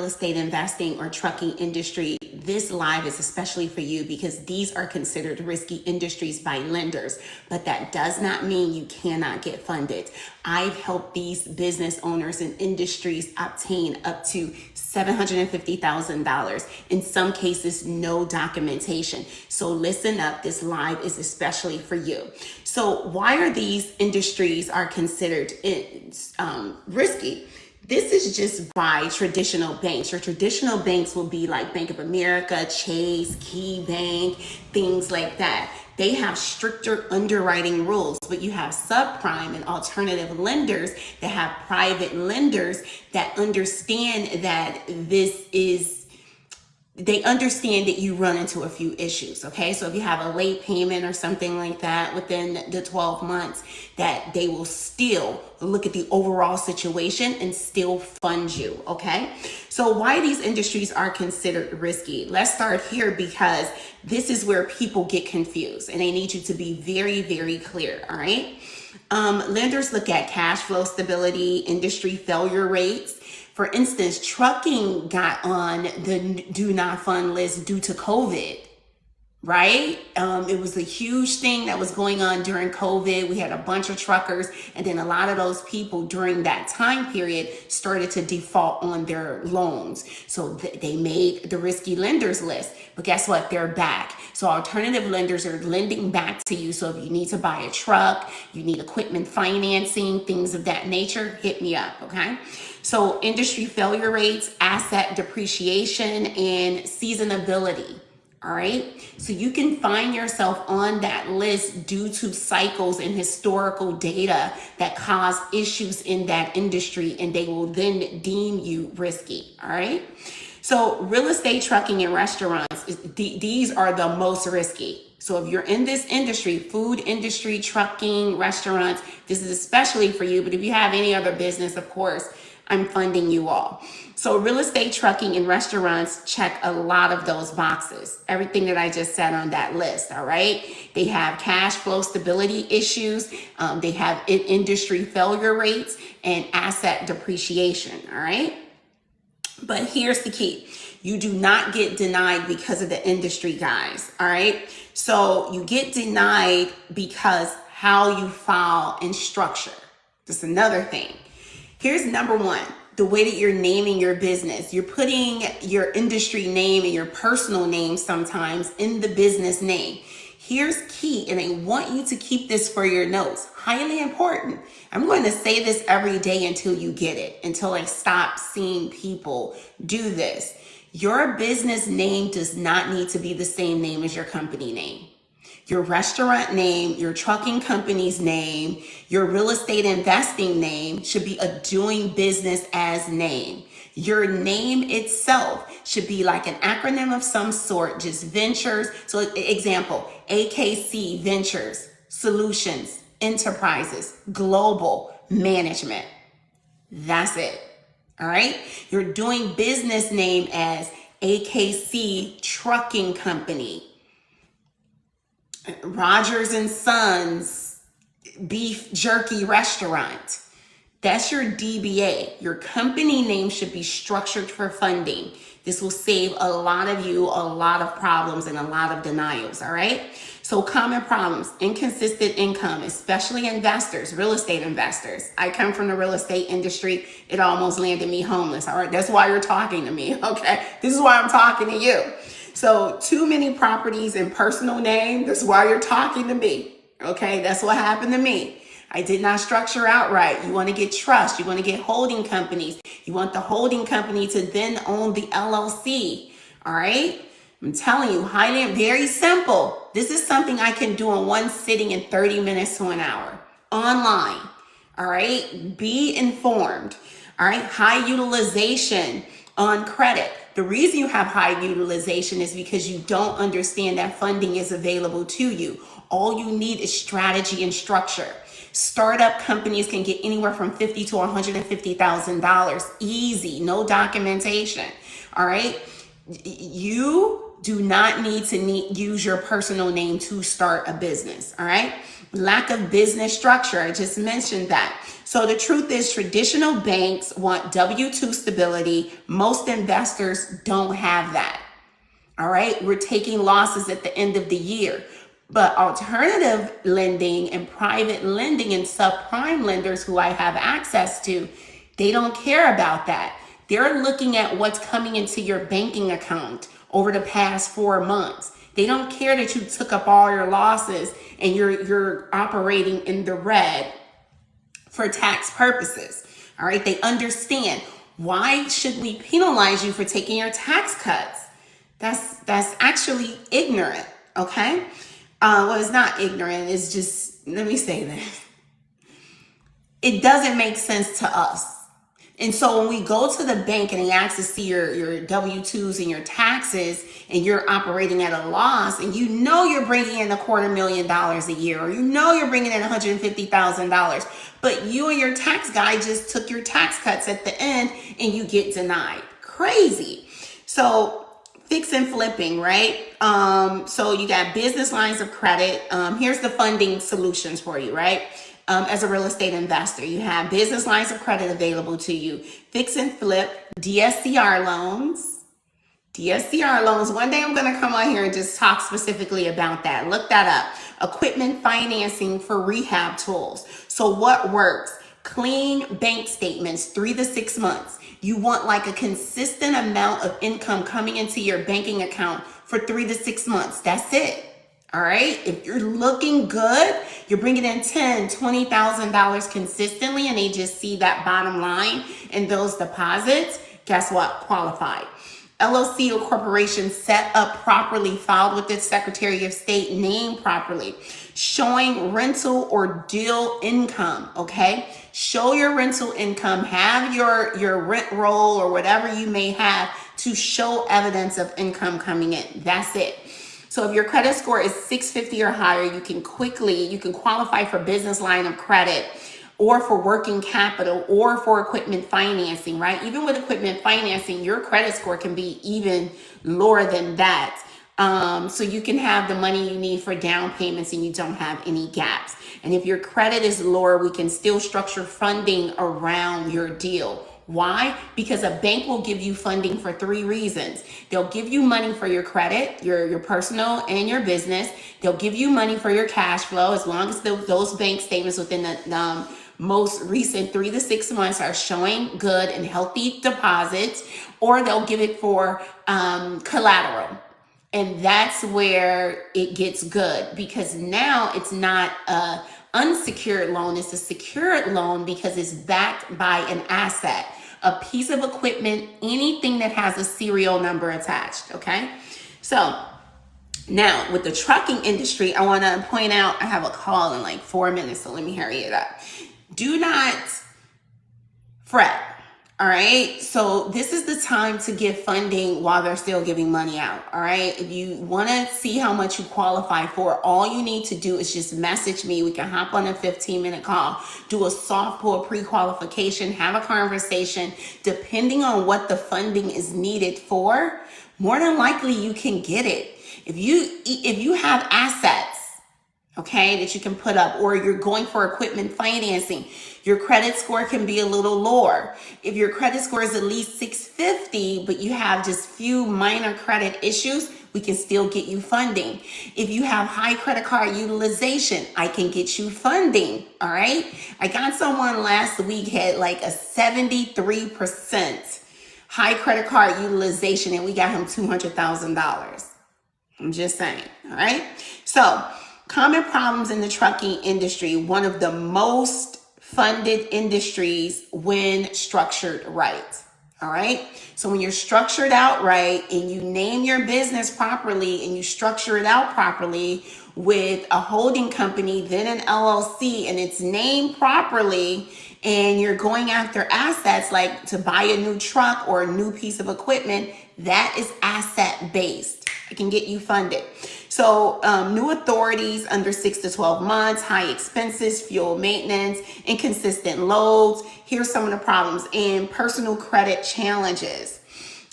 estate investing or trucking industry, this live is especially for you because these are considered risky industries by lenders, but that does not mean you cannot get funded. I've helped these business owners and industries obtain up to $750,000. In some cases, no documentation. So listen up, this live is especially for you. So why are these industries are considered risky? This is just by traditional banks. Your traditional banks will be like Bank of America, Chase, Key Bank, things like that. They have stricter underwriting rules, but you have subprime and alternative lenders that have private lenders that understand that they understand that you run into a few issues, okay? So if you have a late payment or something like that within the 12 months, that they will still look at the overall situation and still fund you, okay? So why these industries are considered risky? Let's start here because this is where people get confused and they need you to be very, very clear, all right? Lenders look at cash flow stability, industry failure rates. For instance, trucking got on the do not fund list due to COVID, right? It was a huge thing that was going on during COVID. We had a bunch of truckers, and then a lot of those people during that time period started to default on their loans. So they made the risky lenders list, but guess what? They're back. So alternative lenders are lending back to you. So if you need to buy a truck, you need equipment financing, things of that nature, hit me up, okay? So industry failure rates, asset depreciation, and seasonability. All right. So you can find yourself on that list due to cycles and historical data that cause issues in that industry, and they will then deem you risky. All right. So real estate, trucking, and restaurants, these are the most risky. So if you're in this industry, food industry, trucking, restaurants, this is especially for you. But if you have any other business, of course, I'm funding you all. So real estate, trucking, and restaurants check a lot of those boxes. Everything that I just said on that list, all right? They have cash flow stability issues. They have industry failure rates and asset depreciation, all right? But here's the key. You do not get denied because of the industry, guys, all right? So you get denied because how you file and structure. That's another thing. Here's number one, the way that you're naming your business. You're putting your industry name and your personal name sometimes in the business name. Here's key, and I want you to keep this for your notes. Highly important. I'm going to say this every day until you get it, until I stop seeing people do this. Your business name does not need to be the same name as your company name. Your restaurant name, your trucking company's name, your real estate investing name should be a doing business as name. Your name itself should be like an acronym of some sort, just ventures. So example, AKC Ventures, Solutions, Enterprises, Global Management. That's it. All right. Your doing business name as AKC Trucking Company, Rogers and Sons Beef Jerky Restaurant. That's your DBA. Your company name should be structured for funding. This will save a lot of you a lot of problems and a lot of denials, all right? So common problems, inconsistent income, especially investors, real estate investors. I come from the real estate industry. It almost landed me homeless, all right? That's why you're talking to me, okay? This is why I'm talking to you. So too many properties and personal name, that's why you're talking to me, okay? That's what happened to me. I did not structure outright. You want to get trust. You want to get holding companies. You want the holding company to then own the LLC, all right? I'm telling you, highly, very simple. This is something I can do in one sitting in 30 minutes to an hour, online, all right? Be informed, all right? High utilization on credit. The reason you have high utilization is because you don't understand that funding is available to you. All you need is strategy and structure. Startup companies can get anywhere from $50,000 to $150,000 easy, no documentation. All right. You do not need to use your personal name to start a business, all right? Lack of business structure, I just mentioned that. So the truth is, traditional banks want W-2 stability. Most investors don't have that, all right? We're taking losses at the end of the year. But alternative lending and private lending and subprime lenders who I have access to, they don't care about that. They're looking at what's coming into your banking account over the past 4 months. They don't care that you took up all your losses and you're operating in the red for tax purposes. All right, they understand. Why should we penalize you for taking your tax cuts? That's actually ignorant, okay? Well, it's not ignorant. It's just, let me say this. It doesn't make sense to us. And so when we go to the bank and they ask to see your W-2s and your taxes, and you're operating at a loss, and you know you're bringing in $250,000 a year, or you know you're bringing in $150,000, but you and your tax guy just took your tax cuts at the end and you get denied. Crazy. So fix and flipping, right? So you got business lines of credit. Here's the funding solutions for you, right? As a real estate investor, you have business lines of credit available to you. Fix and flip, DSCR loans. DSCR loans. One day I'm going to come on here and just talk specifically about that. Look that up. Equipment financing for rehab tools. So what works? Clean bank statements, 3 to 6 months. You want like a consistent amount of income coming into your banking account for 3 to 6 months. That's it. All right. If you're looking good, you're bringing in $10,000, $20,000 consistently, and they just see that bottom line and those deposits. Guess what? Qualified. LLC or corporation set up properly, filed with the Secretary of State, named properly, showing rental or deal income. Okay. Show your rental income, have your rent roll or whatever you may have to show evidence of income coming in. That's it. So if your credit score is 650 or higher, you can qualify for business line of credit or for working capital or for equipment financing, right? Even with equipment financing, your credit score can be even lower than that. So you can have the money you need for down payments and you don't have any gaps. And if your credit is lower, we can still structure funding around your deal. Why? Because a bank will give you funding for 3 reasons. They'll give you money for your credit, your personal and your business. They'll give you money for your cash flow as long as those bank statements within the most recent 3 to 6 months are showing good and healthy deposits, or they'll give it for collateral. And that's where it gets good, because now it's not a unsecured loan, it's a secured loan because it's backed by an asset, a piece of equipment, anything that has a serial number attached, okay? So now with the trucking industry, I want to point out, I have a call in like 4 minutes, so let me hurry it up. Do not fret. All right. So this is the time to give funding while they're still giving money out. All right. If you want to see how much you qualify for, all you need to do is just message me. We can hop on a 15-minute call, do a soft pull pre-qualification, have a conversation. Depending on what the funding is needed for, more than likely you can get it. If you have assets, okay, that you can put up, or you're going for equipment financing, your credit score can be a little lower. If your credit score is at least 650, but you have just few minor credit issues, we can still get you funding. If you have high credit card utilization, I can get you funding, all right? I got someone last week had like a 73% high credit card utilization, and we got him $200,000. I'm just saying, all right? So, common problems in the trucking industry, one of the most funded industries when structured right. All right. So when you're structured out right and you name your business properly and you structure it out properly with a holding company, then an LLC, and it's named properly, and you're going after assets like to buy a new truck or a new piece of equipment, that is asset based. It can get you funded. So new authorities under 6 to 12 months, high expenses, fuel maintenance, inconsistent loads. Here's some of the problems and personal credit challenges.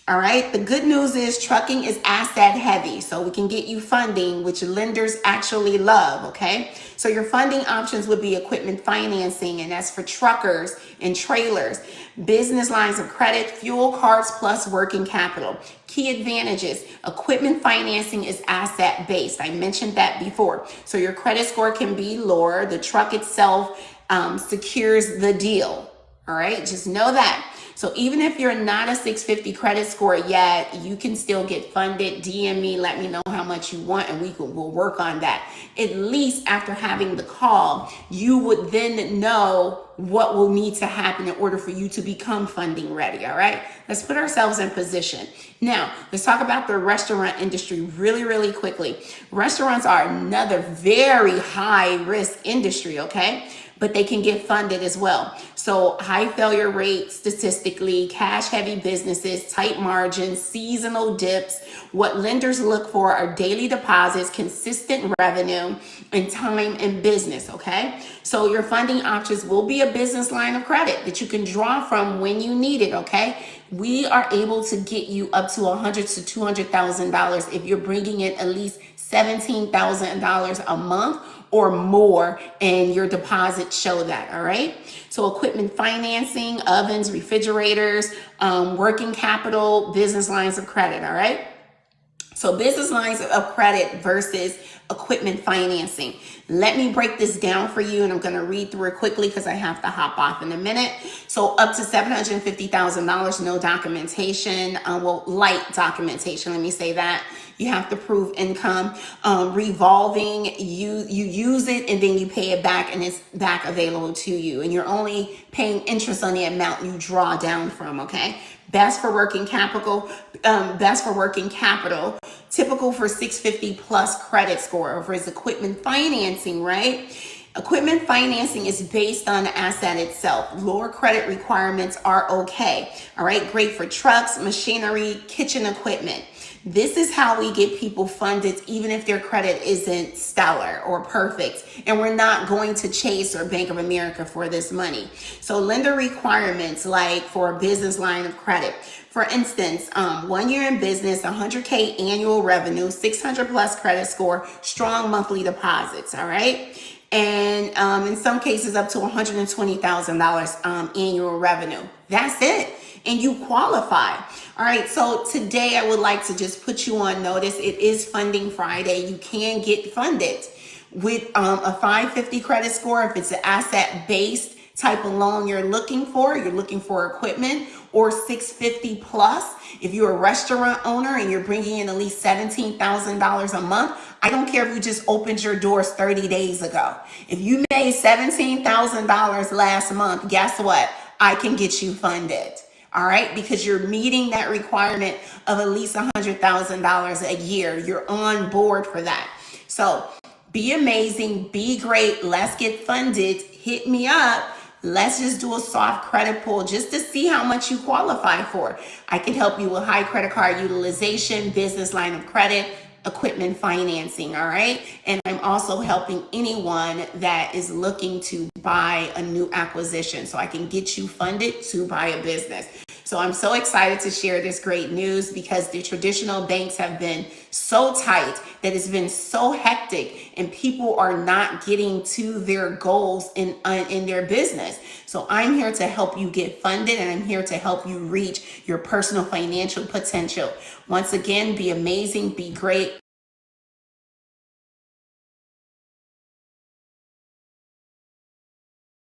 All right. The good news is trucking is asset heavy, so we can get you funding, which lenders actually love. Okay. So your funding options would be equipment financing, and that's for truckers and trailers, business lines of credit, fuel cards, plus working capital. Key advantages: equipment financing is asset based. I mentioned that before. So your credit score can be lower. The truck itself secures the deal. All right. Just know that. So even if you're not a 650 credit score yet, you can still get funded. DM me, let me know how much you want, and we'll work on that. At least after having the call, you would then know what will need to happen in order for you to become funding ready. All right, let's put ourselves in position. Now, let's talk about the restaurant industry really, really quickly. Restaurants are another very high risk industry, okay? But they can get funded as well. So high failure rate statistically, cash heavy businesses, tight margins, seasonal dips. What lenders look for are daily deposits, consistent revenue, and time in business, okay? So your funding options will be a business line of credit that you can draw from when you need it, okay? We are able to get you up to $100,000 to $200,000 if you're bringing in at least $17,000 a month or more, and your deposits show that. All right. So equipment financing, ovens, refrigerators, working capital, business lines of credit. All right. So business lines of credit versus equipment financing. Let me break this down for you, and I'm going to read through it quickly because I have to hop off in a minute. So up to $750,000, no documentation, light documentation. Let me say that. You have to prove income. Revolving, you use it and then you pay it back, and it's back available to you. And you're only paying interest on the amount you draw down from, okay? Best for working capital, typical for 650 plus credit score. Versus equipment financing, right? Equipment financing is based on the asset itself. Lower credit requirements are okay. All right, great for trucks, machinery, kitchen equipment. This is how we get people funded even if their credit isn't stellar or perfect. And we're not going to Chase or Bank of America for this money. So lender requirements, like for a business line of credit. For instance, 1 year in business, 100K annual revenue, 600 plus credit score, strong monthly deposits, all right? And in some cases up to $120,000 annual revenue. That's it. And you qualify. All right, so today I would like to just put you on notice. It is Funding Friday. You can get funded with a 550 credit score if it's an asset-based type of loan you're looking for. You're looking for equipment, or 650 plus. If you're a restaurant owner and you're bringing in at least $17,000 a month, I don't care if you just opened your doors 30 days ago. If you made $17,000 last month, guess what? I can get you funded. All right, because you're meeting that requirement of at least $100,000 a year. You're on board for that. So be amazing, be great. Let's get funded. Hit me up. Let's just do a soft credit pull just to see how much you qualify for. I can help you with high credit card utilization, business line of credit, equipment financing, all right? And I'm also helping anyone that is looking to buy a new acquisition, so I can get you funded to buy a business. So I'm so excited to share this great news because the traditional banks have been so tight that it's been so hectic, and people are not getting to their goals in their business. So I'm here to help you get funded, and I'm here to help you reach your personal financial potential. Once again, be amazing, be great.